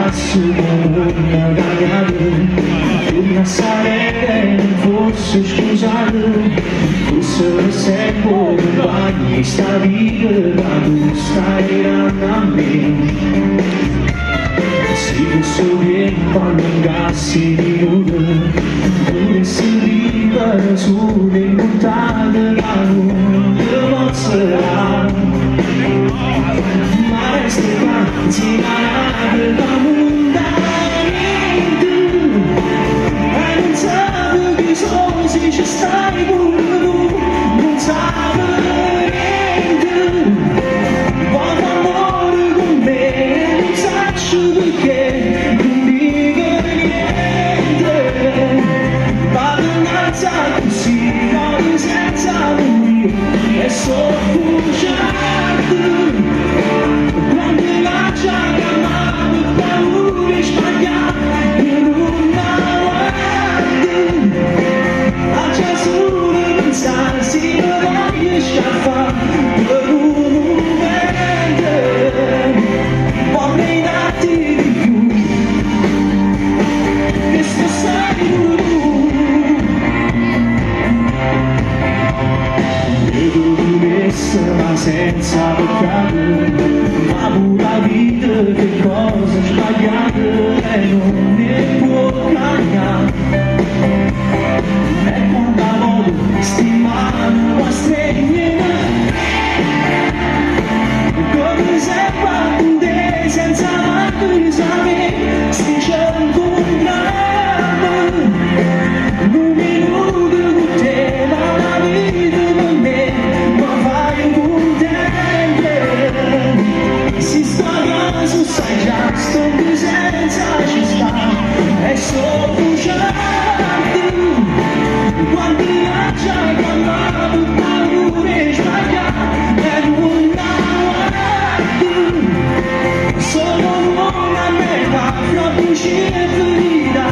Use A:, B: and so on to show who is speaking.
A: passasse una cagata, una sarete non fosse scusata, fosse sempre compagni sta vita, ma tu stai dando a me. Se fosse bien quando angassi di nudo, dovessi vivere sulle puntate da non mozzerà, ma resta quanti la ci stai pure tu, non sai niente, vuoi amore con me, non saccio perché, non dico niente, vado innanzi a così, vado senza morire, e soffuciato, quando la giacca ma paura sbagliata, io non la si voglio scappare per un momento, vorrei darti di più, questo sei tu. Vedo dimessa ma senza peccato, ma pure la vita che cosa sbagliata e non ne può cambiare. Stimano a stregnere come se quando senza accusare si c'è un contratto un minuto con te ma la vita con me ma fai contente si sta a caso sai già sto senza ci sta è soffuciato quando la giacca ma paura sbagliata e non la sono una meta, proprio ci è finita